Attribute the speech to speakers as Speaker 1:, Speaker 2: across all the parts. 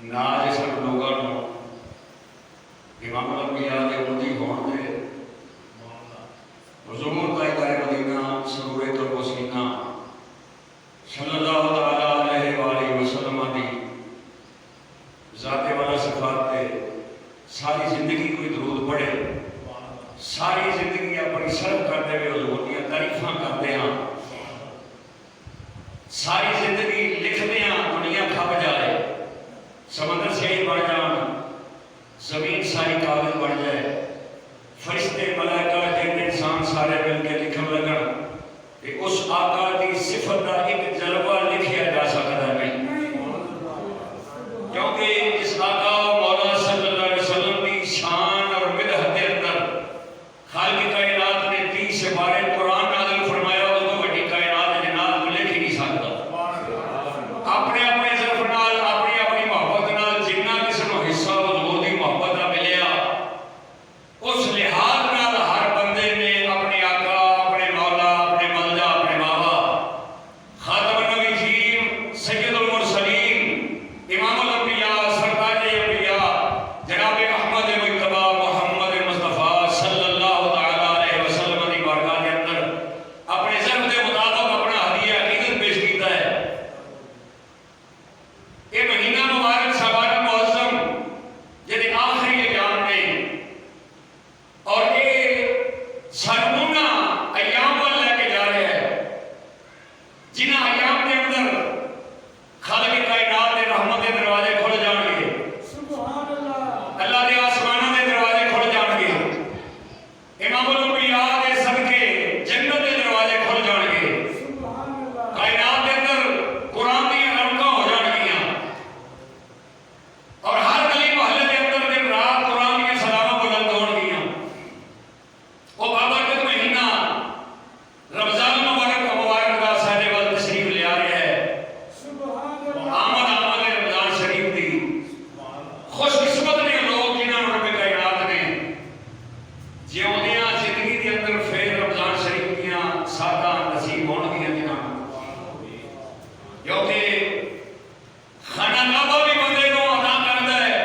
Speaker 1: नाज सब लोगों को इमाम अंबिया के उन्दी होने दे हुजूर ताए मदीना सरूरे तो वसीना सल्लल्लाहु तआला अलैहि वसल्लम दी ज़ाते वाला सिफात पे सारी जिंदगी कोई दरूद पढ़े, सारी जिंदगी अपनी सर्व करते हुए हुजूर दी तारीफां करते हैं, सारी जिंदगी लिखते हैं दुनिया खप जाए, समंदर से ही बढ़ जान, जमीन सारी कागज बढ़ जाए, फरिश्ते मलाइका जिन इंसान सारे मिलकर लिखन लगन कि उस आका की सिफत का एक जलवा लिखा जा सकता नहीं, क्योंकि इस आका मौला सल्लल्लाहु अलैहि वसल्लम की शान और मिदह के अंदर खालिक कायनात ने 30 से 12 कुरान नाज़िल फरमाया, उसको बड़ी कायनात जनाब लिख ही नहीं सकता। अपने अपने ज़र्फ़ नाल अपनी अपनी मोहब्बत नाल जिन्ना किसी को हिस्सा हुजूर दी मोहब्बत का मिलिया, उस लिहाज नाल हर बंदे ने अपने आका, अपने मौला, अपने मलजा, अपने बाबा खातमुन नबीय्यीन सय्यदुल मुरसलीन इमामुल अंबिया सरताजे अंबिया जनाब अहमद मुज्तबा मोहम्मद मुस्तफा सल्लल्लाहु तआला अलैहि वसल्लम की बारगाह के अंदर अपने ज़र्फ़ के मुताबिक अपना हदिया अकीदत पेश किया है। ये महीना मुबारक शबान मुअज़्ज़म जिहदे आखिरी अयाम ने और ये सरमुना अयाम वाल लेके जा रहे हैं, जिन्हां अयाम के अंदर खालिक कायनात के रहमत के दरवाजे खुल जाएंगे, सुभान अल्लाह, अल्लाह के आसमानों के दरवाजे खुल जाएंगे, इमामुल अंबिया के सदके जन्नत के दरवाजे खुल जाएंगे, सुभान अल्लाह, कायनात के अंदर कुरान दी रौनकां हो जाएंगियां और हर गली मोहल्ले के अंदर दिन रात कुरान की सलामा बुलंद होंगियां। वो बाबरकत महीना रमजान मुबारक का साडे वल तशरीफ ले आ रहे हैं, सुभान अल्लाह, आमद रमजान शरीफ दी खुशकिस्मत ने लोग जिन्होंने रब कायनात ने जिउंदियां जिंदगी के अंदर फिर रमजान शरीफ दियां सादा नसीब होणगियां जिन्हां, क्योंकि खाना काबा भी बंदे को अता करता है,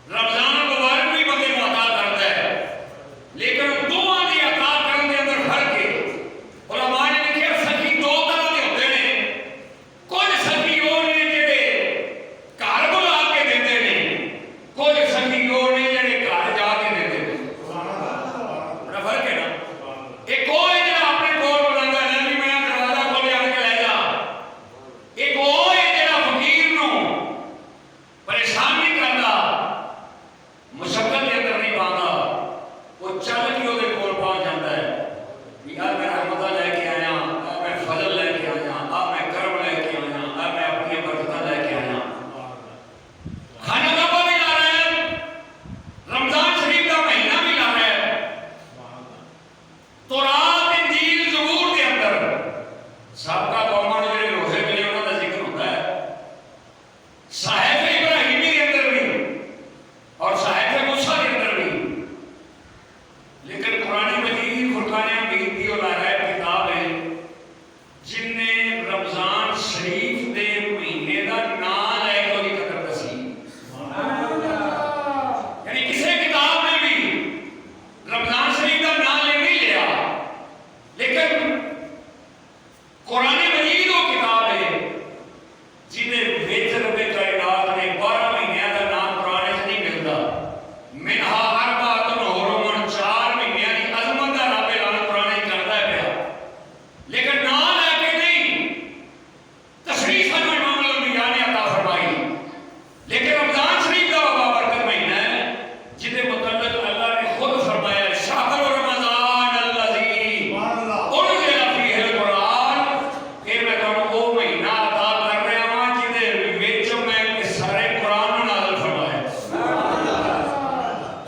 Speaker 1: रमजान मुबारक भी बंदे को अता करता है, लेकिन दोवां दी अता करन दे अंदर फर्क है। उलमा ने लिखिया सखी दो तरह के होते हैं, कुछ सखी वो ने जेड़े घर बुला के देते हैं, कुछ सखी वो ने जेड़े घर जाके देते हैं, बड़ा फर्क है ना। एक कोई जेड़ा अपने कोल बुलांदा है कि मैं दरवाजा खोले आके ले जा, एक वो है जेड़ा फकीर नूं परेशान नहीं करता, मुशक्कत के अंदर नहीं पाता, वो चल के ਉਹਦੇ ਕੋਲ पहुंच जाता है कि आ मैं रहमत लेके आया, आ मैं फजल लेके आया, आ मैं करम लेके आया, आ मैं अपनी बरकत लेके आया। खाना काबा भी ला रहा है, रमजान शरीफ का महीना भी ला रहा है, तौरात इंजील ज़बूर के अंदर सबका कौमां नूं जेड़े रोज़े मिले उन्हां दा जिक्र होता है, साहिब इब्राहिमी के अंदर भी और साहिब मूसा के अंदर भी, लेकिन कुरान मजीद फुरकान हमीद की वो ला रहा है किताब है जिन्ने रमजान शरीफ के महीने का नाम लैके उसकी कदर दसी, यानी किसी किताब ने भी रमजान शरीफ का नाम नहीं लिया, लेकिन कुरान मजीद वो किताब है जिन्हें विच रब कायनात ने 12 महीनों का नाम कुरान च नहीं मिलता, मिनहा अरबातुन हुरुम 4 महीनों की अजमत का रब ऐलान कुरान च करता है पिया, लेकिन नाम लेके नहीं, तशरीफ सानू इमाम अंबिया ने अता फरमाई, लेकिन रमजान शरीफ का बाबरकत महीना है जिसके मुतल्लिक अल्लाह ने खुद फरमाया शाहर रमजान अल्लज़ी उनज़िला फ़ीहिल कुरान, फिर मैं तुहानू वो महीना अता कर रहा हां जिहदे विच मैं सारे कुरान नूं नाज़िल फरमाया।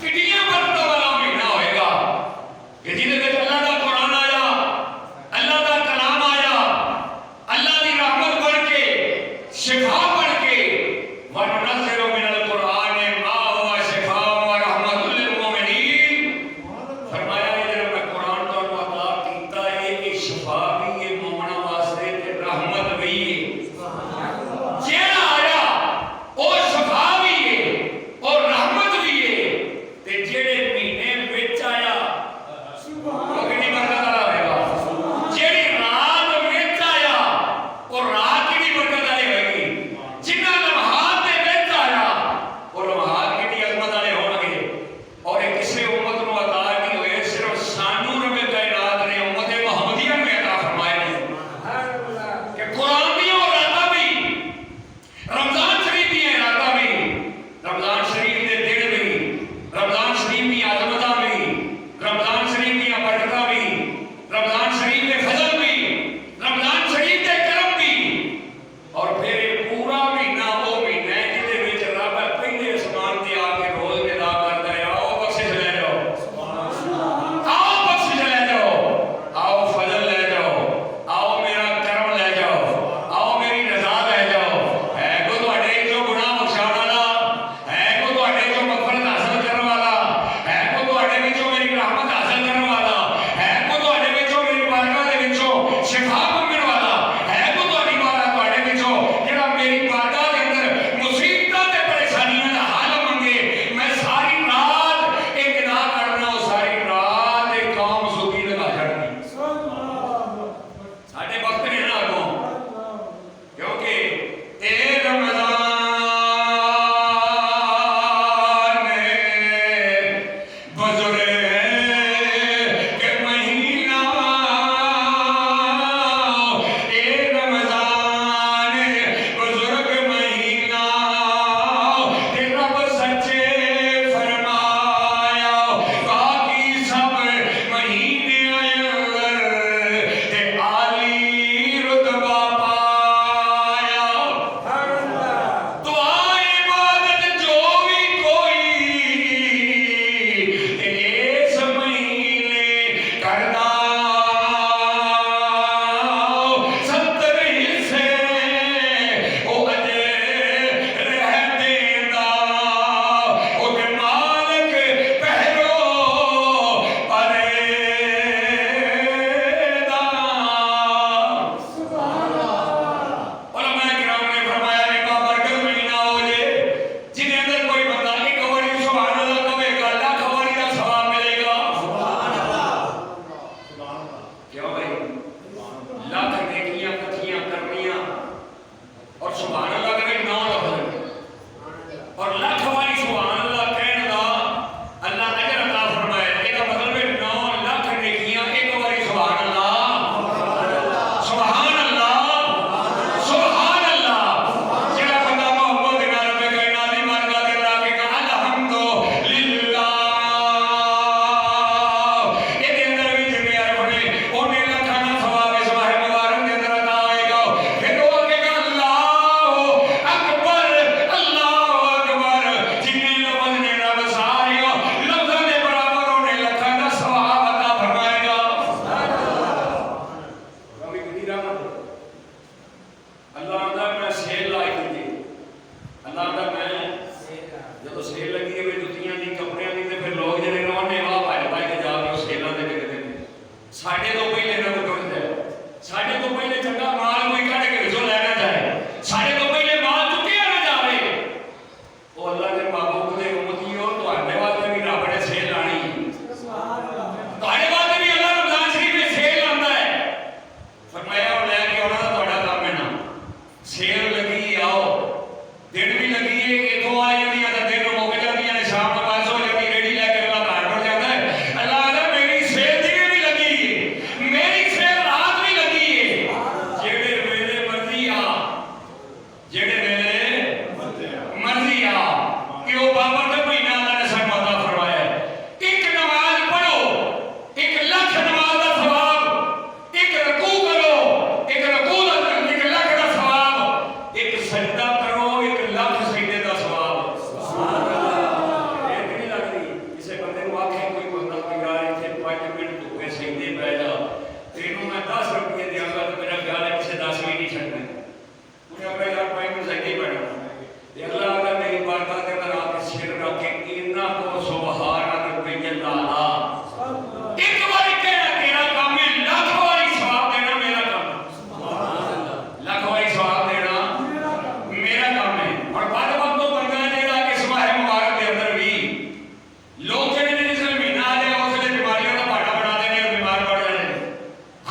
Speaker 1: कितनियां बरकतां वाला महीना होएगा कि जिहदे विच अल्लाह दा कुरान आया, अल्लाह दा कलाम आया, अल्लाह दी रहमत बढ़ के शिफा बढ़ के वनुनज़्ज़िलु मिनल कुरान मा हुवा शिफा व रहमतुल लिल मुमिनीन, फरमाया है जब मैं कुरान तुहानू अता कीता है ये शिफा भी है मोमना वास्ते ते रहमत भी है, जेड़ा आया ओ अल्लाह का मैं जो सेल लगी है जुत्तियां की कपड़ियां की तो फिर लोग जो रोने वाह भाई भाई के जाके उस सेलों से विकते हैं साढ़े तो पहले ना टुट जाए साढ़े तो पहले चंगा माल कोई कट के विचों लैना जाए साढ़े तो पहले माल चुकिया ना जाए वो अल्लाह के महबूब के उम्मतियों तुम्हारे वास्ते भी रब ने सेल लानी तुम्हारे वास्ते भी अल्लाह रमजान शरीफ में सेल लाता है फरमाया और लैके आना तो तुम्हारा काम है ना सेल लगी आओ दिन भी लगी है इतों आ जाती है दिन मुक जाती है शाम को पास हो जाती रेडी लेके अल्लाह घर पर जाता है अल्लाह आदा मेरी सेल दिन भी लगी है मेरी सेल रात भी लगी है जेड़े वेले मर्जी आ जेड़े वेले मर्जी आ कि वो बाबर का महीना अल्लाह ने सानू अता फरमाया है एक नमाज पढ़ो 1 लाख नमाज का सवाब एक रकू करो एक रकू का 1 लाख का सवाब एक सजदा करो 1 लाख सजदे का सवाब सुभान अल्लाह एक नहीं लगदी किसी बंदे को आखे कोई बंदा कोई यार इथे 5 मिनट धुपे सजदे पै जा तेनू मैं 10 रुपए देंगा तो मेरा ख्याल है किसी 10 भी नहीं छड़ना उन्हें अपने यार 5 मिनट सजदे पढ़ना अल्लाह अगर मेरी बारगाह के अंदर आके सिर रख के इन्ना को सुभान अल्लाह एक बार कहना तेरा काम है लाख बारी सवाब देना मेरा काम है लाख बारी सवाब देना मेरा काम है और बाद वक्त तो बंदा जेड़ा इस माह मुबारक के अंदर भी लोग जेड़े ने जिस महीना आ जाए उसले बीमारियों का भाड़ा बना देने और बीमार पड़ जाने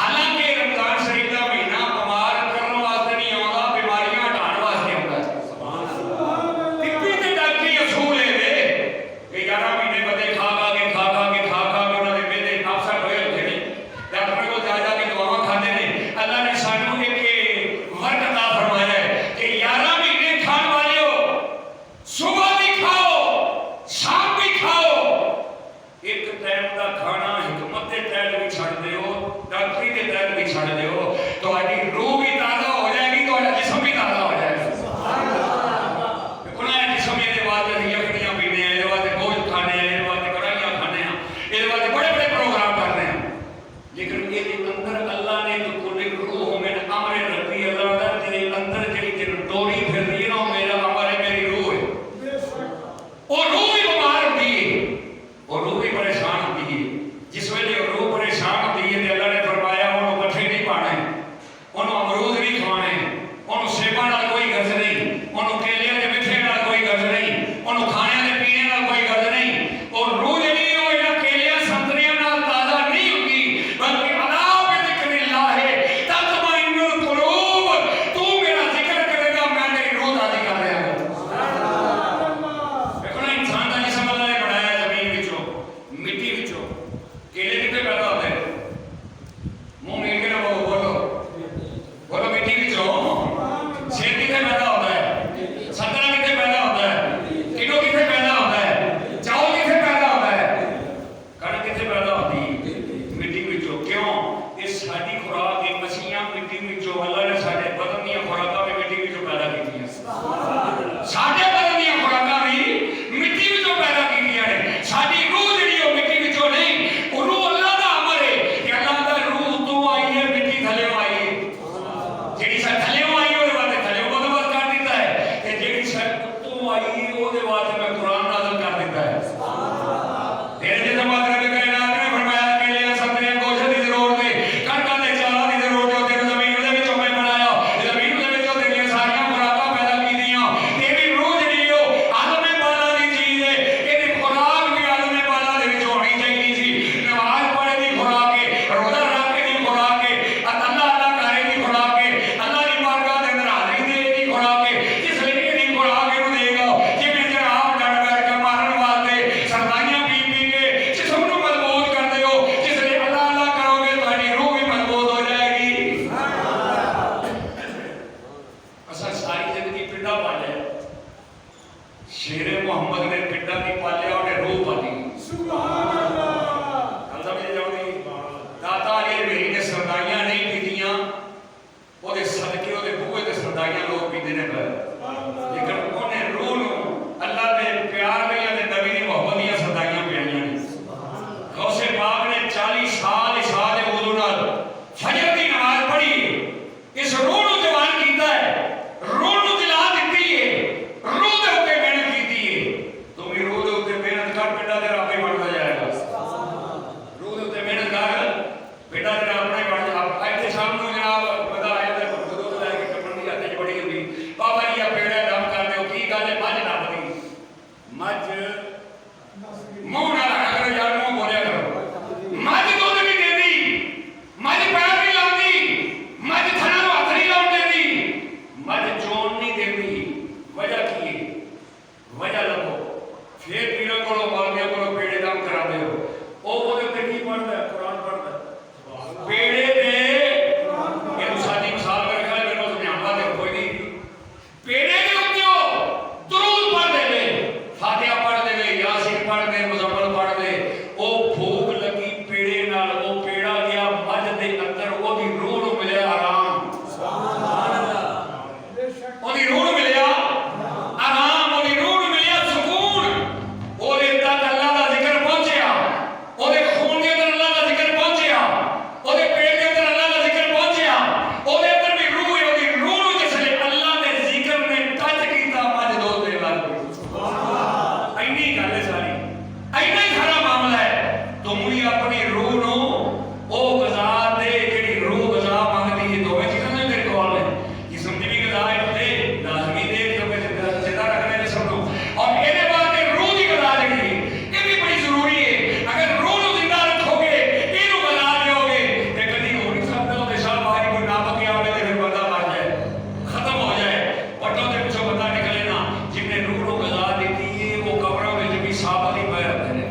Speaker 1: हालांकि रमजान शरीफ का महीना बीमार करने वास्ते नहीं आਉਂਦਾ बीमारियां हटाने वास्ते आਉਂਦਾ सुभान अल्लाह तिब्बी ते डॉक्टरी असूल है वे कि 11 महीने बंदे खा के उन्हां दे मेदे अफसर होए होते ने डॉक्टर को जा के दवावां खाते ने अल्लाह ने सानू एक वर्क अता फरमाया है कि 11 महीने खाने वाले हो सुबह भी खाओ शाम भी खाओ एक टाइम का खाना हिकमत के तहत भी छड़ दियो डॉक्टरी के तहत भी छड़ दियो तुम्हारी रूह भी ताजा हो जाएगी तुम्हारा जिस्म भी ताजा हो जाएगा सुभान अल्लाह कोना जिस्म के बाद यखनियां पीने हैं ये बात गोश्त खाने हैं ये बात कढ़ाइयां खाने हैं ये बात बड़े बड़े प्रोग्राम करने हैं लेकिन ये अंदर अल्लाह ने तो कुल रूह में अमर रखी अल्लाह दा तेरे अंदर जेडी तेन डोरी फिर रही है ना मेरा अमर है मेरी रूह है वो रूह भी बीमार होती है वो रूह भी परेशान होती है जिस वेले रूह परेशान होती है तो अल्लाह ने फरमाया उन्होंने पट्ठे नहीं पाने उन्होंने अमरूद नहीं खाने उन्होंने सेबा नाल कोई गर्ज नहीं उन्होंने केलियां दे मिठे नाल कोई गर्ज नहीं उन्होंने खाने दे पीने नाल कोई गर्ज नहीं और रूह जेडी ओ इना केलियां संतरियां नाल ताजा नहीं होगी बल्कि अला बिज़िक्रिल्लाह है तत्मइन्नुल कुलूब तू मेरा जिक्र करेगा मैं तेरी रूह ताज़ी कर रहा हूं सुभान अल्लाह देखो ना इंसान का जिस्म अल्लाह ने बनाया जमीन विचों मिट्टी विचों केले कितने पैदा होते हैं मुंह मीट के ना बोलो बोलो मिट्टी विचों सेब कितने पैदा होता है संतरा कितने पैदा होता है किलो कितने पैदा होता है चावल कितने पैदा होता है कणक कितने पैदा होती है मिट्टी विचों क्यों ये साडी खुराक है मसीहा मिट्टी विचों अल्लाह ने साडे बदन दी खुराकां भी मिट्टी विचों पैदा कीतियां सुभान अल्लाह साडे बदन दी खुराकां भी मिट्टी विचों पैदा कीतियां ने साडी रूह जेडी ओ मिट्टी विचों नहीं वो रूह अल्लाह दा अमर है कि अल्लाह दा रूह तो आई है मिट्टी थले आई है जेडी सा थले आई है ओदे वास्ते थले बंदोबस्त कर दिता है कि जेडी सा तो आई है ओदे वास्ते मैं कुरान नाज़िल कर दिता है सुभान अल्लाह तेरे जिस मात्र के कायनात ने फरमाया के लिए सबने गोश्त दी जरूरत है कणकां दे चावल दी जरूरत है तेरे जमीन दे विचों मैं बनाया जमीन दे विचों तेरियां सारियां खुराकां पैदा कीतियां तेरी रूह जेडी ओ आदम बाला दी चीज है ਇਹਦੀ खुराक भी आदम बाला दे विचों होनी चाहिए सी नमाज पढ़े दी खुराक है रोजा रखे दी खुराक है अल्लाह करे दी खुराक है अल्लाह दी बारगाह दे अंदर हाजिरी दे दी खुराक है जिस लिए दी खुराक है देगा जिवें जनाब डट बैठ के मारन वास्ते सरदाइयां पी के जिस्म ਨੂੰ मजबूत करते हो जिस लिए अल्लाह करोगे तुम्हारी रूह भी मजबूत हो जाएगी असा सारी जिंदगी पिंडा पाले शेरे मोहम्मद ने पिंडा की पालिया उन्हें रूह पाली सुभान अल्लाह हम समझ जाओगे दाता अली मेरी ने सरदाइयां नहीं पीतियां ओदे सदके ओदे बूहे ते सरदाइयां लोग पीते ने लेकिन उन्हें रूह नु अल्लाह दे प्यार दे ते नबी दी मोहब्बत दी सरदाइयां पियाईयां ने गौसे पाक ने 40 साल इसाद वुजू नाल फजर दी नमाज पढ़ी इस रूह नु जवान कीता है रूह नु दिला दित्ती है रूह नहीं देती। वजह की है? वजह लगो फिर पीड़ा को मौलवियों को पेड़े काम करा दे हो वो की पढ़ता है कुरान पढ़ता है पेड़े पे ये शादी मिसाल कर रखा है मेरे को समझाना दे कोई नहीं पेड़े के ऊपर दुरूद पढ़ दे फातिहा पढ़ दे यासीन पढ़ दे मुज़म्मिल पढ़ दे वो भूख लगी पेड़े नाल वो पेड़ा गया मज दे अंदर ओदी रूह ਨੂੰ मिले आराम सुभान अल्लाह ओदी रूह ਨੂੰ मिले आराम ओदी रूह ਨੂੰ मिले सुकून ओदे तक अल्लाह दा जिक्र पहुंचया ओदे खून के अंदर अल्लाह दा जिक्र पहुंचया ओदे पेट के अंदर अल्लाह दा जिक्र पहुंचया ओदे अंदर भी रूह है ओदी रूह ਨੂੰ जिसले अल्लाह दे जिक्र ने टच कीता मज दो दे लग गई सुभान अल्लाह इन्नी गल है सारी इन्ना ही सारा मामला है तुम ही अपनी रूह ਨੂੰ ਉਹ गज़ा दे जेड़ी रूह गज़ा मंगदी है दोवें चीज़ां ने तेरे कोल है जिस्म दी भी गज़ा है ते लाज़मी दे तो जिंदा रखने जिस्म ਨੂੰ और ਇਹਦੇ बाद रूह ਦੀ गज़ा जेड़ी ये भी बड़ी जरूरी है अगर रूह ਨੂੰ जिंदा रखोगे ਇਹਨੂੰ गज़ा दोगे ते कदी हो नहीं सकता ਉਹਦੇ साल बाहर कोई ना बकिया होवे ते फिर बंदा मर जाए खत्म हो जाए पटों के पीछे बंदा निकले ना जिन्हें रूह ਨੂੰ गज़ा दी है वो कब्रों में भी साबत ही पए रहते हैं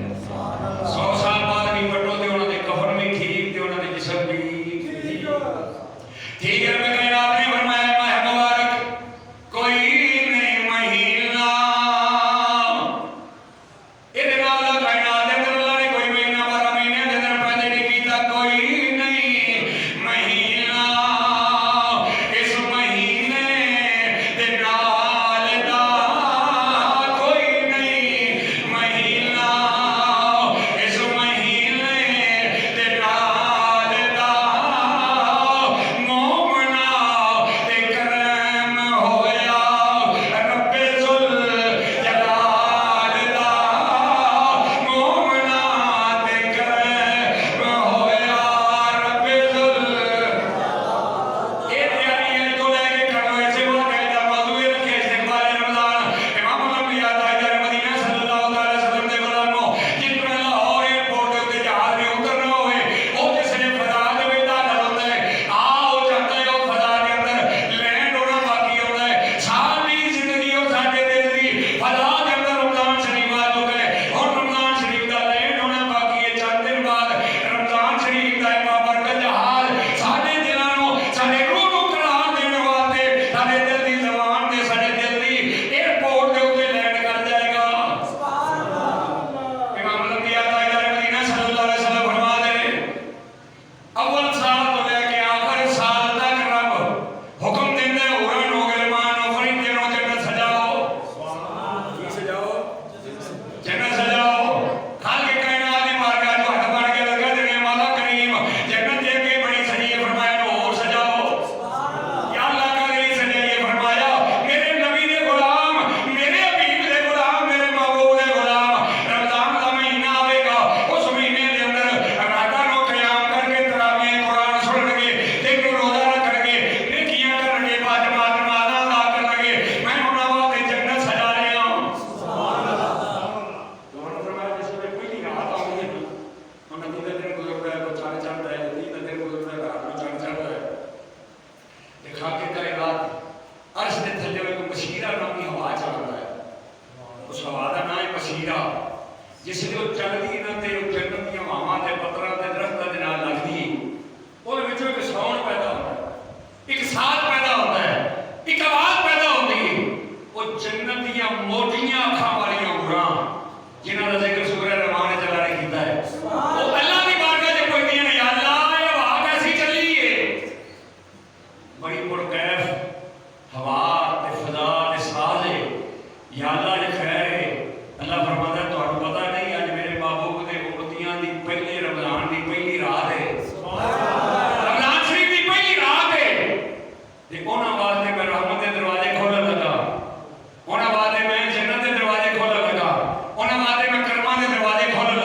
Speaker 1: 100 साल बाद भी पटो ते उन्हां दे कफन भी ठीक ते उन्हां दे जिस्म भी ठीक है मैं कहना आपने फरमाया माह मुबारक कोई नहीं महीना इहदे नाल दा कायनात दे अंदर अल्लाह ने कोई महीना 12 महीने दे अंदर पैदा नहीं कीता कोई नहीं महीना इस महीने दे नाल दा कोई नहीं महीना इस महीने दे नाल दा मोमना ते करम होया रब्बे जुल जलाल दा मोमना ते करम होया रब्बे जुल ये तैयारी है तो लेके करो ऐसे वो कहता मौजू ये रखे इस्तिकबाल रमजान इमाम अल-अंबिया ताजदार मदीना सल्लल्लाहु अलैहि वसल्लम दे गुलामों जितना लाहौर एयरपोर्ट के उत्ते जहाज में उतरना होवे ओ जिसने फजा दे विच दाखल होंदा है आओ जाता है ओ फजा के अंदर लैंड होना बाकी होता है सारी जिंदगी और साडे दिल दी फजा के अंदर रमजान शरीफ आ चुका है और रमजान शरीफ का लैंड होना बाकी है चंद दिन बाद रमजान शरीफ का बाबरकत जहाज साडे दिलां नूं साडे रूह नूं करार देने वास्ते साडे दिल दी ज़बान ते साडे दिल दी एयरपोर्ट के उत्ते लैंड कर जाएगा सुभान अल्लाह इमाम अल-अंबिया ताजदार मदीना सल्लल्लाहु अलैहि वसल्लम फरमाते हैं अव्वल साल तो लेके आखिर साल तक रब हुक्म देंदा है हुरन हो गिलमान हो फरिश्ते हो जन्नत सजाओ की सजाओ जन्नत सजाओ खाल के कायनात दी बारगाह जो हद बन के लगा दे मौला करीम जन्नत दे के बड़ी सजी है फरमाया और सजाओ या अल्लाह का लिए सजाइए फरमाया मेरे नबी दे गुलाम मेरे हबीब दे गुलाम मेरे महबूब दे गुलाम रमजान का महीना आवेगा उस महीने दे अंदर रातां नु क़याम करके तरावीह कुरान सुनणगे दिन नु रोजा रखणगे नेकियां करणगे बाजमात नमाज़ां अदा करणगे मैं उन्हां वास्ते जन्नत सजा रहा हूं सुभान अल्लाह दोनों फरमाया जिसमें पहली रात आउंदी है उन्हां दी दिन गुजरदा है को चढ़ चढ़दा है 3 दिन गुजरदा है रात नु चढ़ चढ़दा है देखा के कायनात अर्श दे थल्ले कोई मशीरा नाम की हवा चलदा है उस हवा दा नाम है मशीरा जिसले वो चलदी ना ते जन्नत दी हवावां ते पत्थरां ते दरख्तां दे नाल लगदी ਉਹਦੇ ਵਿੱਚੋਂ ਇੱਕ ਸਾਊਂਡ पैदा होता है एक साथ पैदा होता है एक आवाज पैदा होती है वो जन्नत दियां मोटियां अखां वालियां हुरां जिन्हां दा जिक्र सूरह रहमान च अल्लाह ने कीता है वो अल्लाह दी बारगाह च पुछदियां ने या अल्लाह ये हवा कैसी चली है बड़ी मुरकैफ हवा ते फजा ते साज है या अल्लाह ने खैर है अल्लाह फरमाता है तुहानू पता नहीं अज मेरे महबूब दे उम्मतियां दी पहले रमजान दी पहली रात है रमजान शरीफ दी पहली रात है ते उन्हां वास्ते मैं रहमत दे दरवाजे खोलन लगा उन्हां वास्ते मैं जन्नत दे दरवाजे खोलन लगा उन्हां वास्ते मैं करमां दे दरवाजे खोलन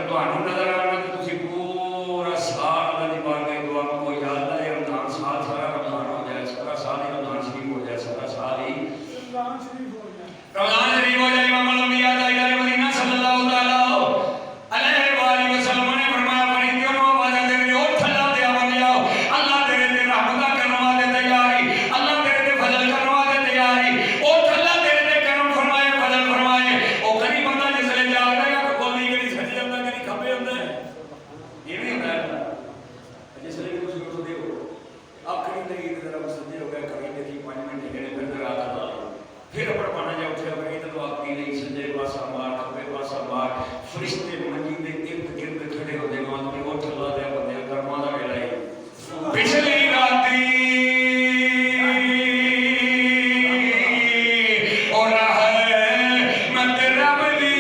Speaker 1: अगर तुहानू नजर आना तो तुसी पूरा साल अल्लाह दी बारगाह में दुआ मंगो, या अल्लाह ये रमजान साल सारा रमजान हो जाए, सारा साल ही रमजान शरीफ हो जाए, सारा साल ही रमजान शरीफ हो जाए। इमाम अल-अंबिया ताजदार मदीना सल्लल्लाहु तआला अलैहि वसल्लम ने फरमाया, फरिश्तियों ने आवाज़ देते हैं, उठ अल्लाह दे बंदिया, अल्लाह तेरे ते रहमत करने वाले तैयारी, अल्लाह तेरे ते फजल करने वाले तैयारी, उठ अल्लाह तेरे ते करम फरमाए, फजल फरमाए। ओ कई बंदा जिसले जागदा है अख खोलनी करी सज जांदा करी खब्बे हुंदा है, ये भी हुंदा है। जिसले कुछ उठदे हो आखरी नहीं जरा सजे हो गया, कभी देखी 5 मिनट गए फिर रात आ फिर अपना पाना जा उठे भाई तो आपकी नहीं सजे पासा मार खब्बे पासा मार, फरिश्ते मंजी दे इर्द गिर्द खड़े होते हैं, आदमी उठ अल्लाह दे बंदे कर्मां दा वेला है। पिछली राती और रहमत रब दी,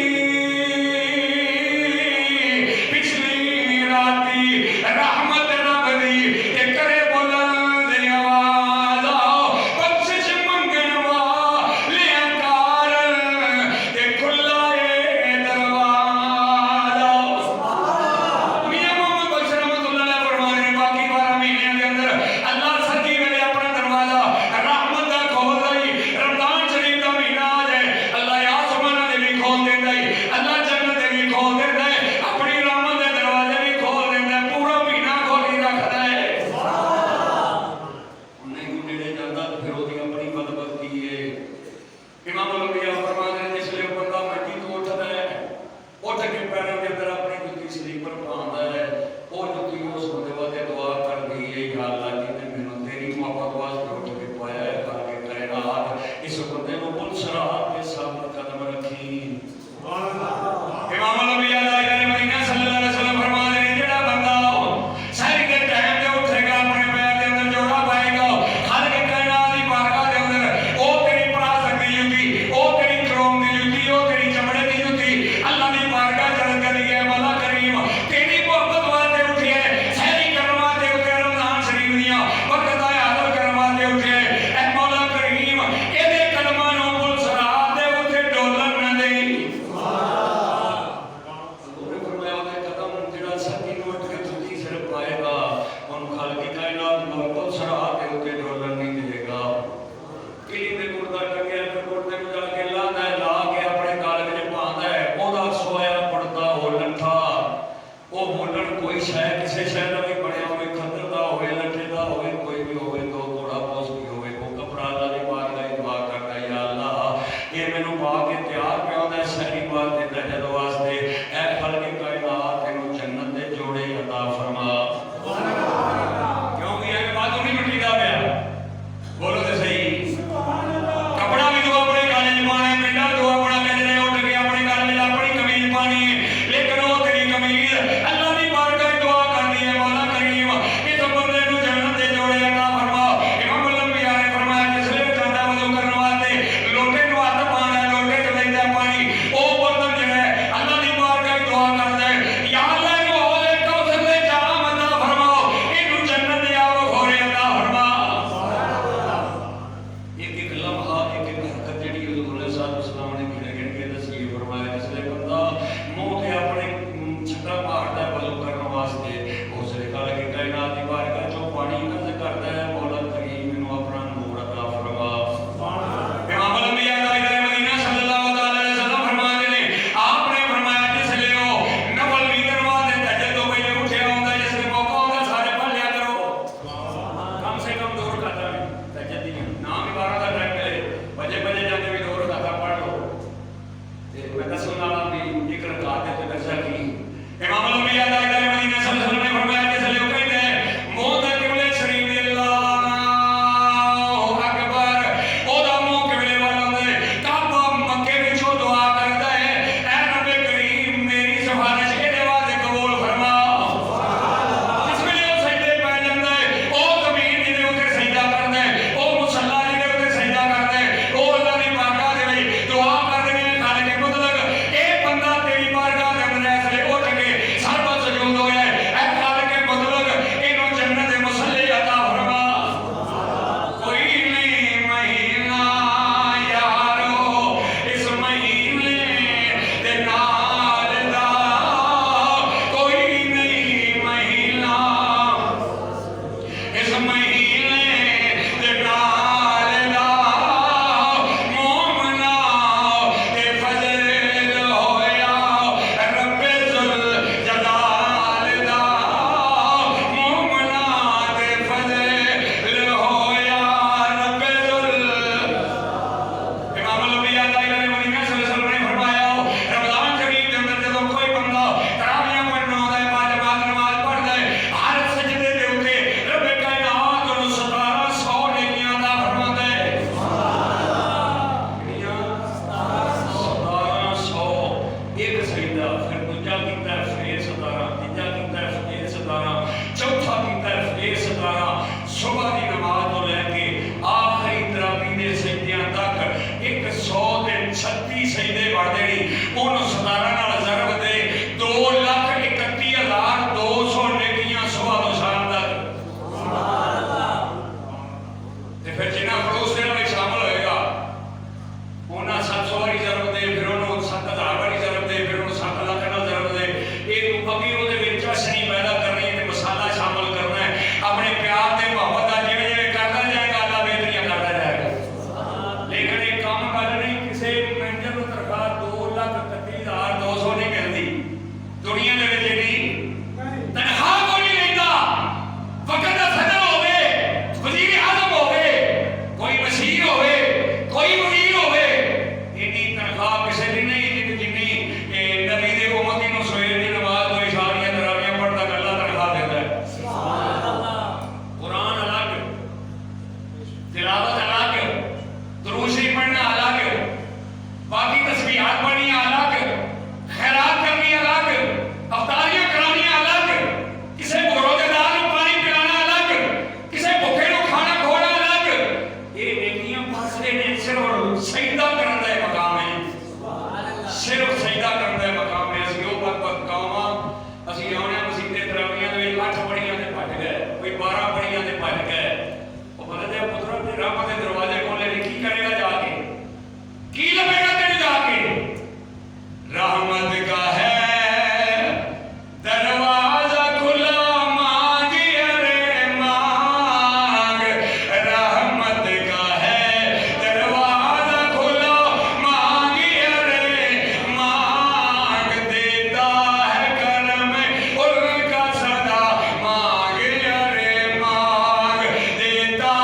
Speaker 1: पिछली राती रहमत रब दी ते करे बुलंद आवाज़, बख्शिश मंगन वाले कारण ते खुला ए दरवाज़ा। मियां मोहम्मद बख्श रहमतुल्लाह अलैह फरमाते हैं, बाकी 12 महीने के अंदर अल्लाह सदी वेले अपना दरवाजा रहमत दा खोल दई। रमजान शरीफ दा महीना आ जाए, अल्लाह आसमानां दे भी खोल देंदा है, अल्लाह जन्नत दे भी खोल देंदा है, अपनी रहमत दे दरवाजे भी खोल देंदा है, पूरा महीना खोली रखदा है। नहीं कोई नेड़े जांदा तो फिर ओदी अपनी बदबख्ती है। इमाम अल-अंबिया फरमाते हैं, जिसले बंदा मंजी तो उठदा है, उठ के पैरों के अंदर अपनी जुत्ती स्लीपर पांदा है, वो जुत्ती उस बंदे वास्ते दुआ करदी है, या अल्लाह जिन्हें मैनूं तेरी मोहब्बत वास्ते उठ के पाया है, करके कायनात इस बंदे नूं पुलसरात पे साबित कदम रखी। इमाम अल-अंबिया ताजदार मदीना सल्लल्लाहु अलैहि वसल्लम फरमाते हैं, जेड़ा बंदा सहर के टाइम ते उठेगा, अपने पैर के अंदर जोड़ा पाएगा, हर के कायनात दी बारगाह दे अंदर ओ तेरी परासत दी जुत्ती, ओ तेरी क्रोम दी जुत्ती, ओ तेरी चमड़े दी जुत्ती अल्लाह दी बारगाह च रखदी है। मौला करीम तेरी मोहब्बत वास्ते उठी है, सहरी करने वास्ते उठी है, रमजान शरीफ दियां बरकतां हासिल करने वास्ते उठी है। ऐ मौला करीम एदे कदमां नूं पुलसरात दे उत्ते डोलन न देई। हुजूर फरमाया, ओदे कदम जेड़ा सदी नूं उठ के जुत्ती सिर पाएगा, उहनूं खालिक कायनात नूं पुलसरात दे उत्ते डोलन नहीं देगा। किली दे गुरदा टंगिया फिर गुरदे नूं जाके लांदा है, ला के अपने कालज च पांदा है, ओदा सोया पड़दा हो लट्ठा, ओ बोलन कोई शै किसी शै दा भी बनया होवे, खद्दर दा होवे, लट्ठे दा होवे, कोई भी होवे, तो घोड़ा पोस भी होवे, वो कपड़ा अल्लाह दी बारगाह च दुआ करदा, या अल्लाह ये मैनूं पा के तैयार पिया होंदा शहरी वास्ते दहशत वास्ते, ऐ खालिक कायनात इहनूं जन्नत दे जोड़े अता फरमा। क्योंकि ये बात नहीं मटीदा पिया, बोलो तो सही। कपड़ा भी तो अपने गल च पाना है, पिंडा तो अपना कजरे उठ के अपने गल च अपनी कमीज पानी है, लेकिन वो तेरी कमीज अल्लाह दी बारगाह च दुआ करनी है। मौला क्योंकि ਉਹਦੇ ਵਿੱਚ ਅਸਲੀ ਪੈਦਾ ਕਰਨੀ ਤੇ ਮਸਾਲਾ ਸ਼ਾਮਲ ਕਰਨਾ ਹੈ ਆਪਣੇ ਪਿਆਰ ਤੇ ਮੁਹੱਬਤ ਦਾ ਜਿਵੇਂ ਜਿਵੇਂ ਕਰਦਾ ਜਾਏਗਾ ਅੱਲਾ ਬਿਹਤਰੀਆਂ ਕਰਦਾ ਜਾਏਗਾ ਲੇਕਿਨ ਇਹ ਕੰਮ ਕਰ ਨਹੀਂ ਕਿਸੇ ਮੈਨੇਜਰ ਨੂੰ ਤਨਖਾਹ 2,31,200 ਨਹੀਂ ਮਿਲਦੀ ਦੁਨੀਆ ਦੇ ਵਿੱਚ ਨਹੀਂ ਤਨਖਾਹ ਕੋਈ ਨਹੀਂ ਲੈਂਦਾ ਵਕਤ ਦਾ ਸਦਾ ਹੋਵੇ ਵਜ਼ੀਰ ਆਜ਼ਮ ਹੋਵੇ ਕੋਈ ਵਜ਼ੀਰ ਹੋਵੇ ਕੋਈ ਵਜ਼ੀਰ ਹੋਵੇ ਇੰਨੀ ਤਨਖਾਹ ਕਿਸੇ ਦੀ ਨਹੀਂ ਜਿੰਨੀ ਨਬੀ ਦੇ ਉਮਤੀ ਨੂੰ ਸਵੇਰ ਦੀ ਨਮਾਜ਼ ਤੋਂ ਇਸ਼ਾਰੀਆਂ ਤਰਾਵੀਆਂ ਪੜ੍ਹਦਾ ਅੱਲਾ ਤਨਖਾਹ ਦਿੰਦਾ ਹੈ ਸੁਭਾਨ ਅੱਲਾਹ ਕੁਰਾਨ ਅਲੱਗ तिलावत अलग दुरूद शरीफ पढ़ना अलग बाकी तस्बीहात पढ़नी अलग खैरात करनी अलग अफ्तारियां करानी अलग किसी रोजेदार को पानी पिलाना अलग किसी भुखे को खाना खवाना अलग ये नेकियां फसले ने सिर्फ सजदा करने का मकाम है सिर्फ सजदा करने का मकाम है असि वो बद कौमां असि आने मसीते तरावियां दे 8 पढ़ियां ते भज गए कोई 12 पढ़ियां ते भज गए पुत्र ने रब के दरवाजे खोले ने की करेगा जाके की लपेगा तेरे जाके रहमत का है दरवाजा खुला मांग अरे मांग रहमत का है दरवाजा खुला मांग अरे मांग देता है करम उनका सदा मांग अरे मांग देता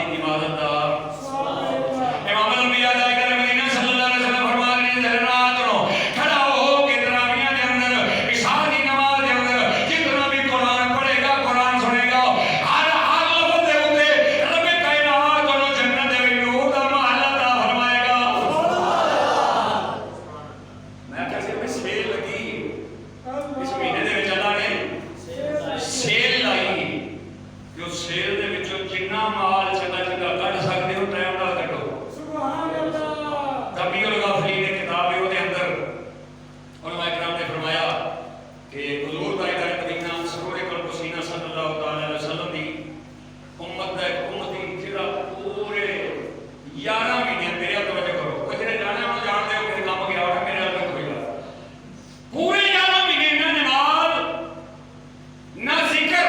Speaker 1: दी इबादत दा इमाम अल-अंबिया दा मदीना सल्लल्लाहु अलैहि वसल्लम फरमान ने रात नो खड़ा हो के तरावियां दे अंदर इशा दी नमाज दे अंदर जितना भी कुरान पढ़ेगा कुरान सुनेगा हर हर लफ्ज दे उते रब कायनात नो जन्नत दे विच नूर दा महल अता फरमाएगा। मैं कैसे में सेल लगी इस महीने दे विच अल्लाह ने सेल लाई जो सेल दे विचों जिन्ना माल चंगा चंगा कढ सकदे हो टाइम नाल कढो। सुभान अल्लाह। तबीउल गाफिलीन ने किताब है ਉਹਦੇ अंदर उलमा इकराम ने फरमाया कि हुजूर ताईदार मदीना सरूर कल पसीना सल्लल्लाहु तआला अलैहि वसल्लम दी उम्मत दा उम्मती जेड़ा पूरे 11 महीने मेरे तवज्जो करो वो जेड़े जाने उन्हें जानते हो कि काम गया होगा मेरे हाल में कोई पूरे 11 महीने ना नमाज ना जिक्र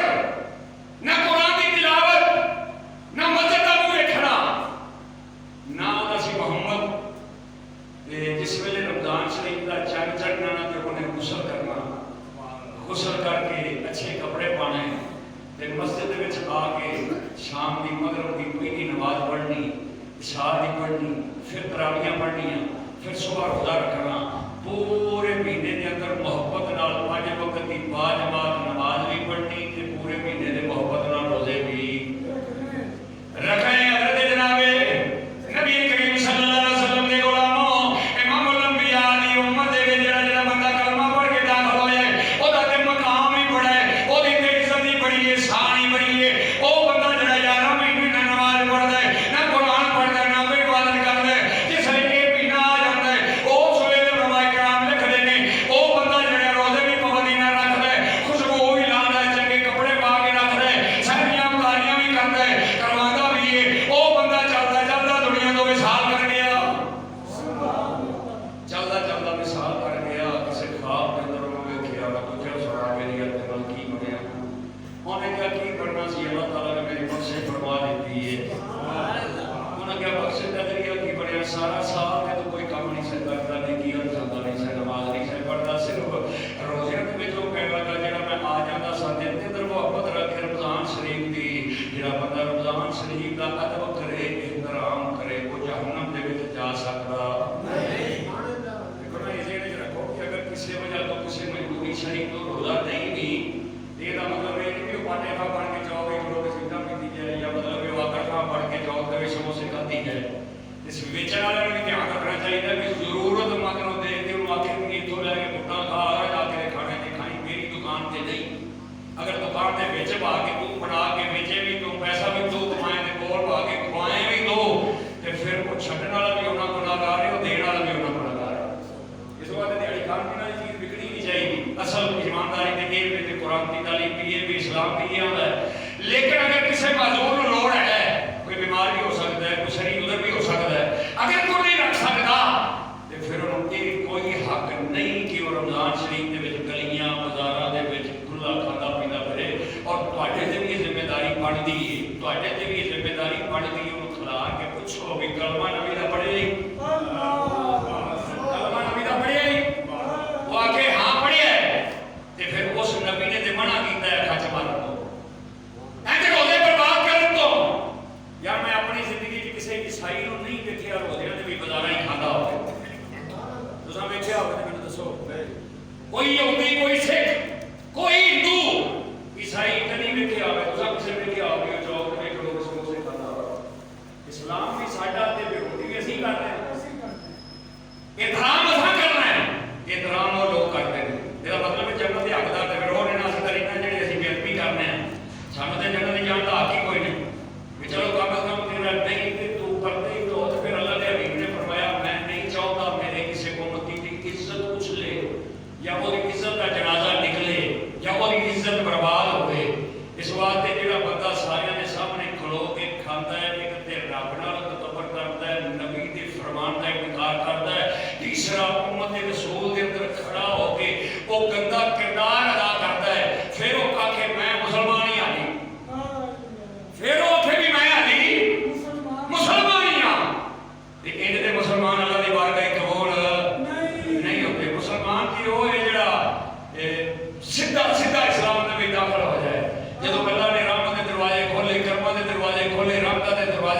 Speaker 1: ना कुरान की तिलावत ना मस्जिद का मुंह देखना ना असी मोहम्मद जिस वेले रमजान शरीफ का चंद चढ़ना ना तो उन्हें गुसल करना गुसल करके अच्छे कपड़े पाने ते मस्जिद विच आके शाम की मगरिब की कोई नमाज पढ़नी इशा की पढ़नी फिर तरावियां पढ़नियां फिर सुबह रोजा रखना पूरे महीने के अंदर मोहब्बत नाल 5 वक्त की बाजमात नमाज भी पढ़नी ते पूरे महीने के मोहब्बत नाल रोजे भी रखे। हज़रत जनाबे नबी करीम सल्लल्लाहु अलैहि वसल्लम के गुलामों इमाम अल-अंबिया दी उम्मत दे विच जेड़ा बंदा कलमा पढ़ के दाखिल हो जाए ओदा ते मकाम ही बड़ा है ओदी ते इज्जत ही बड़ी है शान ही बड़ी है। ओ बंदा जेड़ा 11 महीने ना नमाज पढ़दा है ना कुरान पढ़दा है ना कोई इबादत करदा है जिस वेले ये महीना आ जांदा है उस वेले उलमा इकराम लिखदे ने ओ बंदा जेड़ा रोजे भी पाबंदी ना रखदा है खुशबू भी लांदा है चंगे कपड़े पा के रखदा है सारियां तारियां भी करदा है करवांदा भी है ओ बंदा चलदा चलदा दुनिया तो विशाल कर गया चलदा चलदा विशाल कर गया किसी ख्वाब के अंदर उन्होंने देखा मैं पूछा सुना मेरी अल्लाह नाल की बनया उन्हें क्या की करना सी अल्लाह ताला ने मेरी बख्शिश फरमा दी है। उन्हें क्या बख्शिश का जरिया की बनया सारा साल में तो कोई काम नहीं से करता नहीं किया जाता नहीं से नमाज नहीं से पढ़ता सिर्फ रोजे के विच वो कह लगा जेड़ा मैं आ जाता सा दिन के अंदर मोहब्बत रखे रमजान शरीफ दी जेड़ा बंदा रमजान शरीफ का अदब करे एहतराम करे वो जहन्नम दे विच जा सकदा नहीं। देखो ना इसे ने रखो कि अगर किसी वजह तो किसी मजबूरी शरीफ तो रोजा नहीं भी ਇਹਦਾ मतलब ये नहीं कि पाटे खा पढ़ के जाओ एक लोग सीधा पीती जाए या मतलब ये वाकर खा पढ़ के जाओ कभी समोसे खाती जाए। इस बेचने वाले ने भी ध्यान रखना चाहिए कि जरूरतमंद को देख के उन्होंने आखिर इतों लैके बुट्टा खा जाके खाने के खाई मेरी दुकान से नहीं। अगर दुकान के बेच पा के तू बना के बेचे भी तू पैसा भी दो कमाए के कोल पा के खुआए भी दो तो फिर वो छड्डण वाला भी उन्होंने गुनाहगार है वो देने वाला भी उन्होंने गुनाहगार है। इस वास्ते दिहाड़ी खान पीने वाली चीज़ बिकनी नहीं चाहिए। असल ईमानदारी के ये भी कुरान की तालीम भी ये भी इस्लाम भी ये आता है। लेकिन अगर किसी मजदूर को लोड़ है कोई बीमार भी हो सकता है कोई शरीर उधर भी हो सकता है अगर कोई नहीं रख सकता तो फिर उन्होंने कोई हक नहीं कि वो रमजान शरीफ के विच गलियां बाजारां दे विच खुला खाता पीता फिरे और तुहाडे ते भी जिम्मेदारी बनदी है तुहाडे ते भी जिम्मेदारी बनदी है उन्होंने खिला के पुछो भी कलमा नबी दा पढ़े कलमा नबी दा पढ़े वो आके हाँ पढ़िया ते फिर उस नबी ने ते मना कीता है खच मारन तो ऐसे रोजे बर्बाद करन तो। यार मैं अपनी जिंदगी च किसी ईसाई को नहीं देखिया रोजे ने भी बाजारां ही खाता हो तुसां वेखिया होवे ते मैनूं दसो कोई यहूदी कोई सिख कोई हिंदू ईसाई कदी वेखिया होवे तुसां किसी वेखिया होवे चौक ते वेख लोग समोसे खाता हो। इस्लाम भी साडा ते विरोधी भी असीं कर रहे हैं एहतराम असां करना है एहतराम वो लोग करते हैं ਇਹਦਾ मतलब है जन्नत के हकदार ते फिर और इन्हां असर इन्हां जेहड़े ਅਸੀਂ ਬੇਅਦਬੀ करने हैं ਸਾਨੂੰ ਤੇ जन्नत ਦੀ ਜਾਣ ਦਾ हक ही कोई नहीं कि चलो कम से कम तेरा नहीं कि तू करते ही तो फिर अल्लाह के हबीब ने फरमाया मैं नहीं चाहता मेरे किसी उम्मती की इज्जत उछले या वो इज्जत का जनाजा निकले या वो इज्जत बर्बाद होवे। इस वास्ते जेड़ा बंदा सारियां दे सामने खलो के खांदा है एक ते रब नाल तकबर करदा है नबी दे फरमान का इनकार करदा है तीसरा उम्मत रसूल दे अंदर खड़ा होके वो गंदा किरदार अदा करता है फिर वो आखे मैं मुसलमान ही आनी फिर वो आखे भी मैं आनी मुसलमान ही हाँ इन्हें मुसलमान अल्लाह की बारगाह कबूल नहीं होते। मुसलमान की वो है जड़ा सीधा सीधा इस्लाम में भी दाखिल हो जाए जो अल्लाह ने रहमत के दरवाजे खोले करम के दरवाजे खोले रहमत के दरवाजे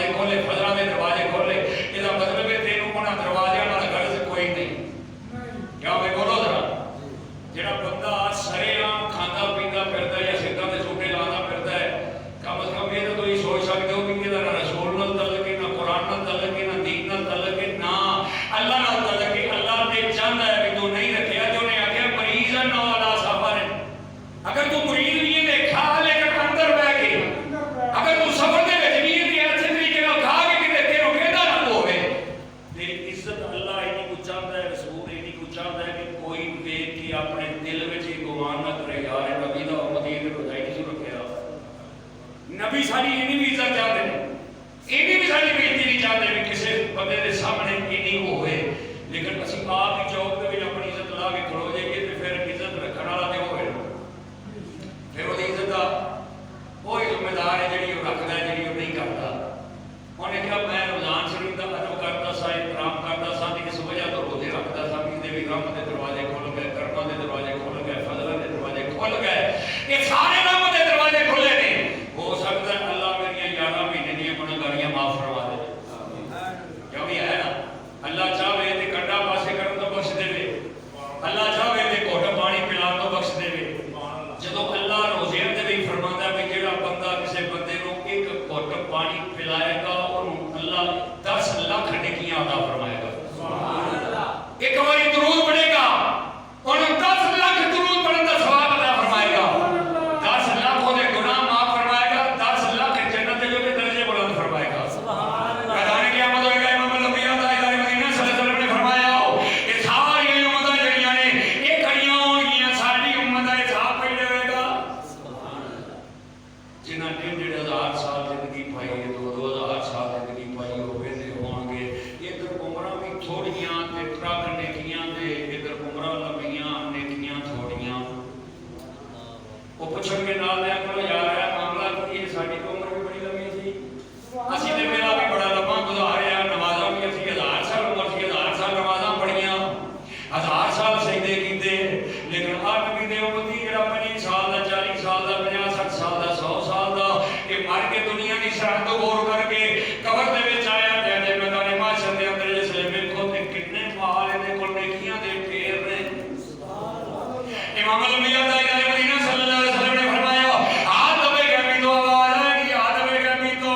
Speaker 1: गुनाहगारियां माफ फरमा दे, क्योंकि है ना अल्लाह चाहे तो कंडा पासे करन तो बख्श देवे, अल्लाह चाहे तो घुट पानी पिला तो बख्श देवे। जो अल्लाह रोज़ियां दे भी फरमांदा भी जेड़ा बंदा किसी बंदे को एक घुट पानी पिलाएगा उन्होंने अल्लाह 10 लाख नेकियां अता फरमाएगा। एक बारी दुरूद पढ़ेगा उन्होंने 10 लाख दुरूद पढ़ने का सवाब अता फरमाएगा, 10 लाख होने गुनाह माफ फरमाएगा, 10 लाख जन्नत के जो दर्जे बुलंद फरमाएगा। मैदान क़यामत होएगा। इमाम अल-अंबिया ताजदार मदीना सल्लल्लाहु अलैहि वसल्लम ने फरमाया ये सारी उम्मतां जड़ियां ने ये खड़ियां होणगियां, साडी उम्मत दा हिसाब पहले होएगा। जिन्हां ने 1,500 साल जिंदगी पाई है, 2,000 साल जिंदगी पाई होवे ते होणगे इधर उम्रां भी थोड़ियां ते ट्रक नेकियां दे, इधर उम्रां लंबियां नेकियां थोड़ियां। वो पुछणगे नाल दे कोल यार है मामला की साडी उम्र भी बड़ी लंबी सी, असीं ते मेरा भी बड़ा लंबा गुजारिया, नमाज़ां भी असीं 1000 साल उम्र सी 1000 साल नमाज़ां पढ़ियां, 1000 साल सजदे कीते, लेकिन अज भी दे उम्मती जेड़ा 25 साल दा 40 साल दा 50 60 साल दा 100 साल दा ये मर के दुनिया की सरहद गौर करके कबर दे विच आया ते मैदान माशर दे अंदर जिसले वेखो ते कितने माल इहदे कोल नेकियां दे ढेर ने। इमाम अल-अंबिया ताजदार मदीना सल्लल्लाहु अलैहि वसल्लम ने फरमाया हाथ दबे गमी तो आवाज आएगी, हाथ दबे गमी तो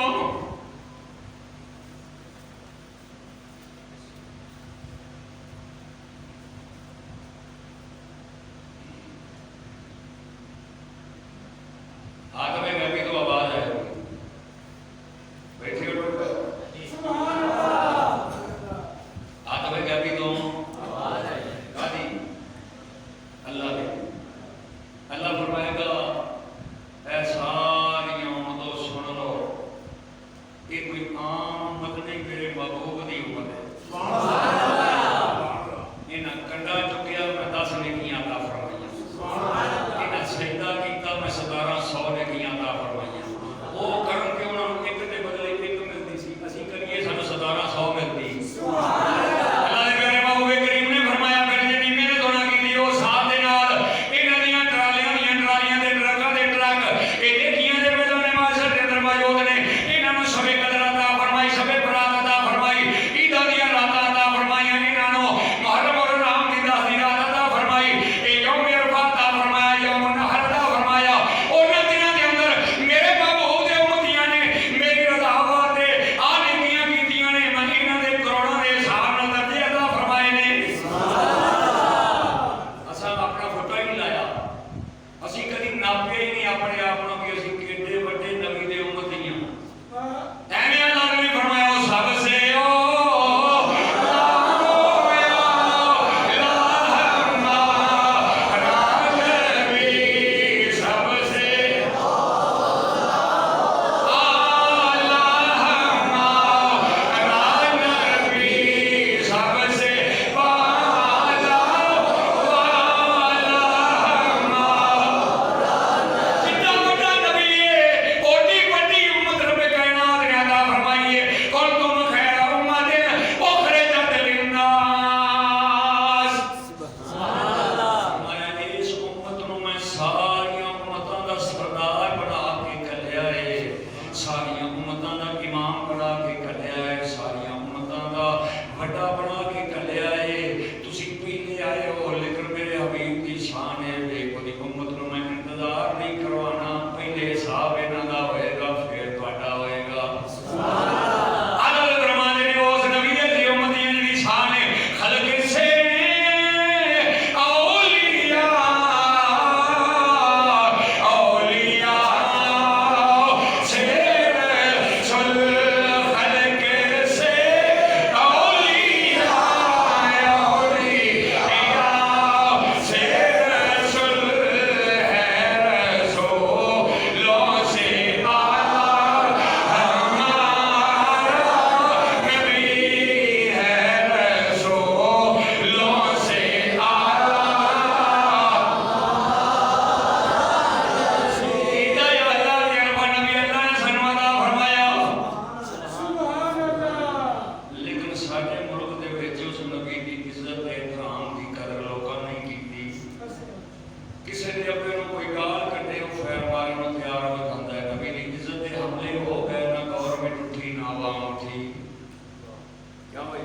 Speaker 1: हाथ में गमी तो आवाज आएगी। बैठे हो हाथ में गमी तो आवाज आएगी। कादी अल्लाह दे अल्लाह फरमाएगा ऐ सारी उम्मतों सुन लो, ये कोई आम उम्मत नहीं, मेरे महबूब की उम्मत है। इन्हां कंडा चुकिया मैं 10 नेकियां अता फरमाइयां, इन्हां सजदा कीता मैं 1700 नेकियां अता फरमाइयां। वो करन के उन्होंने एक दे बदले एक मिलती सी, असीं करिए सानू 1700 मिलती। अल्लाह दे प्यारे महबूब करीम ने फरमाया फिर जिन्नी मेहनत होना कीती वो साथ दे नाल इन्हां दियां ट्रालियां दे ट्रकां दे ट्रक ये नेकियां दे मैदान माशर दे अंदर मौजूद ने, इन्हां नूं सबे कदर अता फरमाया। आवाम उठी। क्या भाई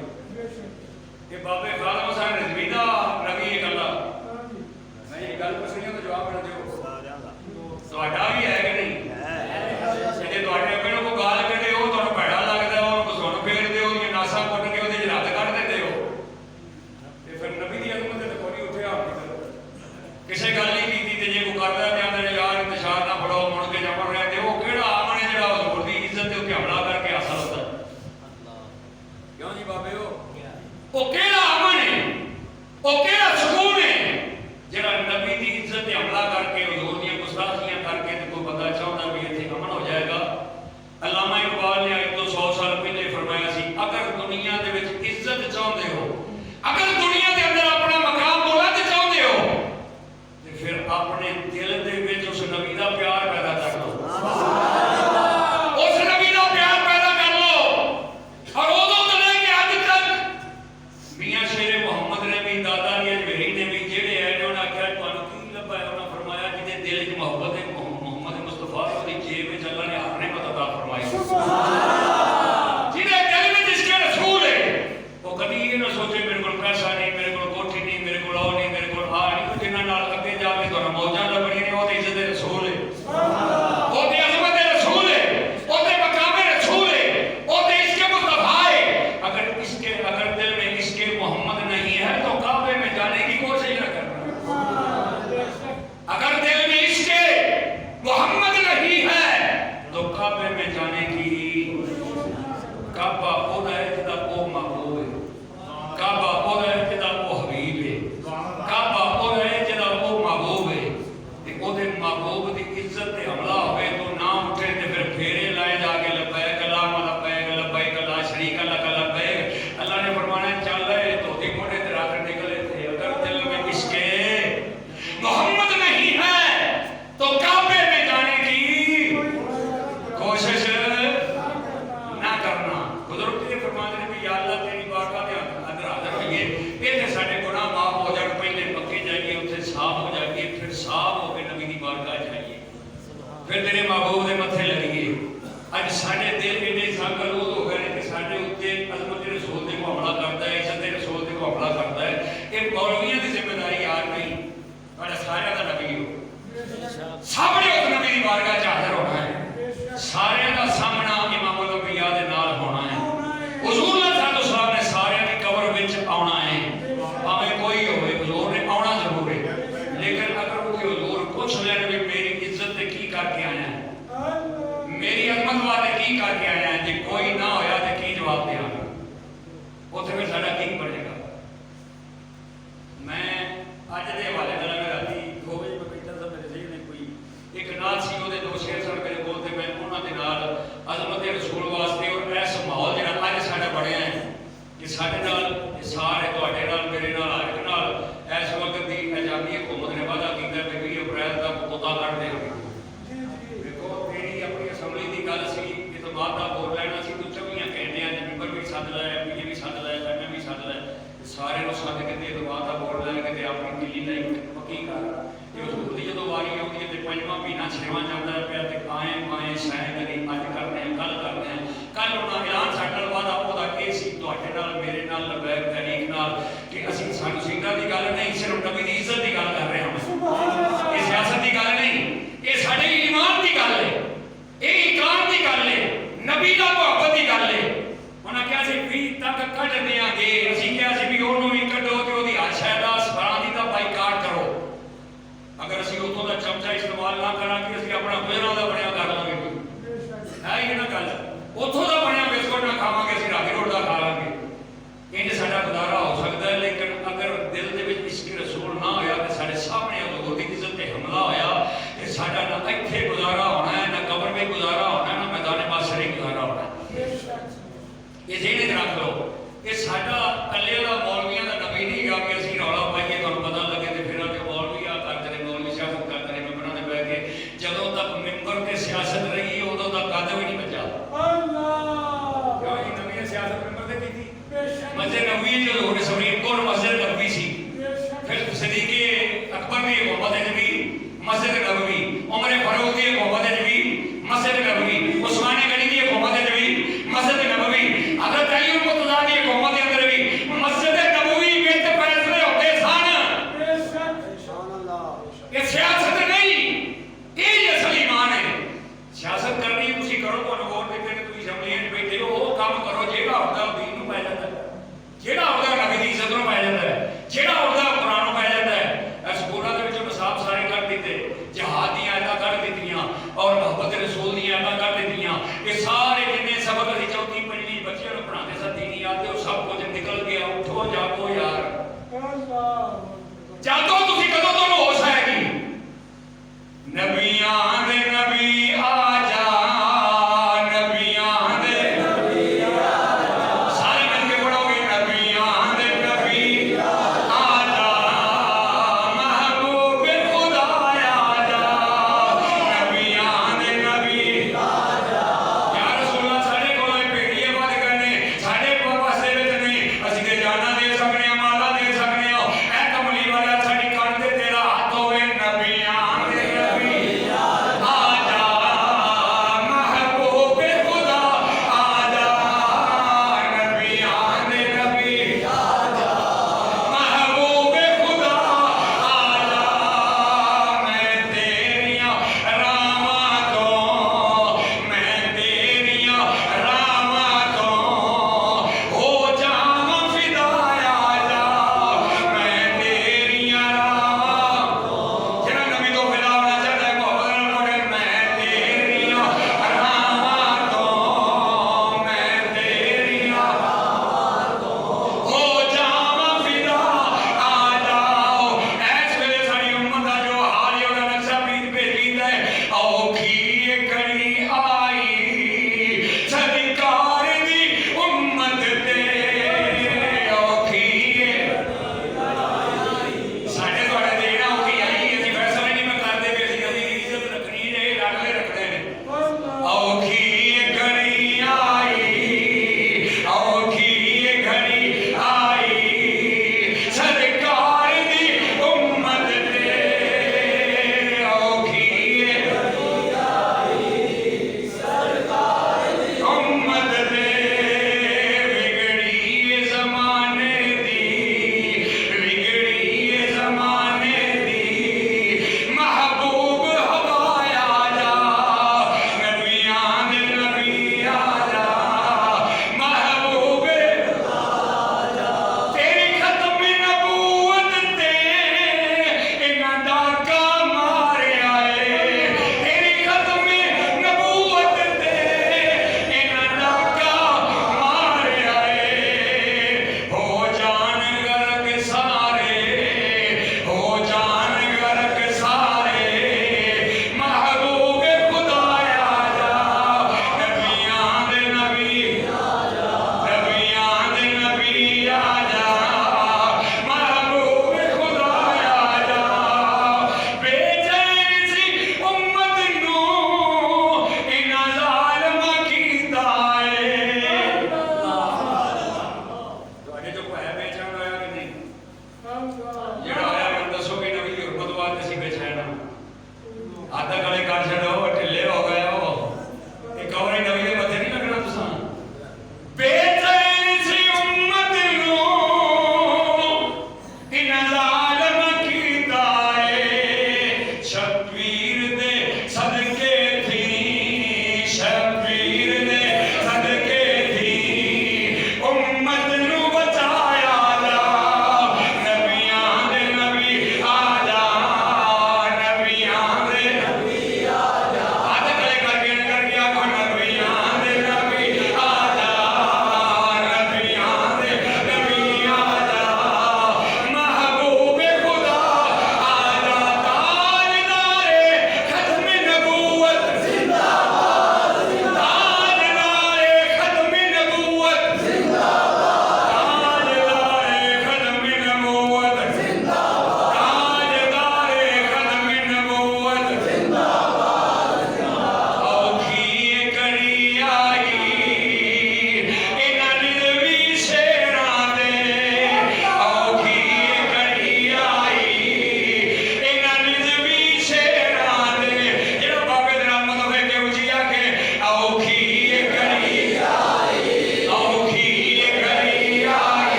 Speaker 1: ये बाबे खालम हुसैन रिजवी दा नबी है कल्ला। मैं ये गल पुछनी तो जवाब कर दियो। ਤੁਹਾਡਾ भी है कि नहीं? जे ਤੁਹਾਡੇ अपने को गाल कटे हो तो भैड़ा लगता है, उनको सुन फेरते हो, ये नासा कुट के ਉਹਦੇ रद्द कर देते हो। ਤੇ ਫਿਰ नबी दी अजमत ते कोई उठे आप नहीं करो। किसी गल नहीं की ते जे को करदा ते आंदे यार इंतशार ना फड़ो मुड़ के जमन रहे ते वो केड़ा आमने जेड़ा हुजूर दी इज्जत ते उते हमला करके हासिल होता है। क्यों जी बाबे वो केड़ा अमन है, वो केड़ा सुकून है जेड़ा नबी दी इज्जत ते हमला करके हुजूर दी गुस्ताखियां करके ते कोई बंदा चाहता भी इत्थे अमन हो जाएगा। अल्लामा इकबाल ने आज तो 100 साल पहले फरमाया सी, अगर दुनिया दे विच इज्जत चाहते हो, अगर दुनिया दे अंदर अपना मकाम बुलंद चाहते हो ते फिर अपने दिल दे विच उस नबी दा प्यार पैदा कर लो। उस नबी दा प्यार पैदा कर लो। और उदों तो लेके अज तक मियां शेरे मोहम्मद ने भी, दादा ने अजमेरी ने भी जेड़े है ने उन्हें आख्या तुहानू की लभा है, उन्हें फरमाया जिहदे दिल च मोहब्बत है मोहम्मद मुस्तफा दी जेब विच अल्लाह ने अपने मत अता फरमाई। जिहदे दिल विच इसके रसूल है वो कभी ये ना सोचे मेरे को पैसा नहीं, मेरे को कोठी नहीं, मेरे को आओ नहीं, मेरे को आ नहीं, जिन्हां नाल अगे जाके तुहानू मौजां लभणियां ने, वो ते इज्जत दे रसूल है, वो ते अज़मत दे रसूल है, वो ते मकाम रसूल है, वो ते इसके मुस्तफा है। अगर दिल में इसके मोहम्मद नहीं है तो काबे में जाने की कोशिश न करना। अगर दिल में इसके मोहम्मद नहीं है तो काबे में जाने की, काबा ओदा है जिदा ओ महबूब है, काबा ओदा है जिदा ओ हबीब है, काबा ओदा है जिदा ओ महबूब है। ते ओदे महबूब दी इज्जत ते हमला होवे तो ना उठे ते फिर फेरे लाए जाके लब्बैक अल्लाहुम्मा लब्बैक लब्बैक ला शरीक लक लब्बैक। अल्लाह ने फरमाना चल रहे तो दी मोटे ते रात निकले थे। अगर दिल में इसके मोहम्मद नहीं है तो काबे में जाने की कोशिश ना करना। बुजुर्ग ने फरमाते हैं भी या अल्लाह तेरी बारगाह में अंदर हाजिर होइए, इत्थे साडे गुनाह माफ हो जाण, पहले पक्के जाइए उत्थे साफ हो जाइए, फिर साफ हो के नबी दी बारगाह जाइए, फिर तेरे महबूब दे मत्थे लगिए। अज साडे दिल इन्ने संगलूद हो गए कि साडे उत्ते अज़मत रसूल दे को हमला करदा है, इज्जत रसूल दे को हमला करदा है। ये मौलवियां दी जिम्मेदारी यार नहीं, तुहाडा सारियां दा नबी हो, सामने उस नबी दी बारगाह च हाजिर होना है, सारियां दा सामना इमामुल अंबिया दे नाल होना है। हुजूर सल्लल्लाहु ने सारियां दी कब्र विच आउणा है, भावें कोई होवे हुजूर ने आउणा जरूर है। लेकिन अगर वो हुजूर पूछ लेन भी मेरी इज्जत ते की करके आया है, मेरी अजमत वाले की करके आया है, जे कोई ना होया ते की जवाब देंगे, उत्थे फिर साडा की बनेगा। मैं अज दे हवाले नाल मैं राती 2 बजे बैठा था, मेरे ज़हन में कोई एक नाल सी, ओदे 2 शेर सन मेरे कोल ते मैं उन्हां दे नाल अजमत रसूल वास्ते और ऐस माहौल जिहड़ा अज साडा बनया है कि साडे नाल सारे तुहाडे नाल मेरे नाल हर एक नाल इस वक्त दी आज़ादी हुकूमत ने वादा कीता है 20 अप्रैल तक कुत्ता कट देंगे। देखो मेरी अपनी असैम्बली की गल सी, इतमाद का बोल लेना सी, तो 24 कहने मैंबर भी सद लाया, पीए भी सद लाया, मैं भी सद लाया, सारे सद के इतमाद का बोल लैन कि अपनी दिल्ली लाई पक्की कर। हजूर की जो वारी आती है तो 5वां महीना 6वां चलता पाया, तो आए आए सैं करी अज करते हैं, कल करते हैं, कल उन्होंने ऐलान साडे नाल वादा ओहदा ये सी तुहाडे नाल मेरे नाल लबैक तहरीक नाल कि असीं सानू सीटां दी गल नहीं, सिर्फ नबी दी इज्जत दी गल कर रहे हैं। ये सियासत दी गल नहीं, ये साडे ईमान दी गल है, ये इकराम दी गल है, नबी दा मुहब्बत दी गल है। उन्हें कहा सी 20 तक कढ देंगे, असीं कहा सी भी ओनू भी कढो ते ओहदी हर शै दा सफरां दी दा बाईकाट करो। अगर असीं उत्थों दा चमचा इस्तेमाल ना करांगे असीं अपना गुजरां दा बणिया कर लांगे, है ही ना गल, उत्थों दा बणिया बिस्कुट ना खावांगे असीं रागी रोड दा खा लांगे, इंज साडा गुजारा हो सकदा है। लेकिन अगर दिल दे विच इश्क रसूल ना होया ते साडे सामने हुजूर दी इज्जत ते हमला होया ते साडा ना इत्थे गुजारा होना है, ना कब्र में गुजारा होना है, ना मैदान महशर में गुजारा होना है। ये ज़हन रख लो, ये साडा कल्ले दा मौलवियां दा नबी नहीं गा कि असीं रौला पाइए तुहानू पता लगे ते फिर आके मौलवी आ करदे ने, मौलवी सियासत करदे ने मैंबरां दे बैठ के। जदों तक मैंबर ते सियासत रही उदों तक कद भी नहीं बचा। क्यों जी नबी ने सियासत मैंबर ते कीती, मस्जिद नबवी जो हुजूर सुप्रीम कोर्ट मस्जिद नबवी सी, फिर सिद्दीक़ अकबर दी हुकूमत च भी मस्जिद नबवी, उमर फारूक दी हुकूमत च भी मस्जिद नबवी, उस्मान गनी दी हुकूमत च भी मस्जिद ਜਾਗੋ ਯਾਰ, ਜਾਗੋ ਤੁਸੀਂ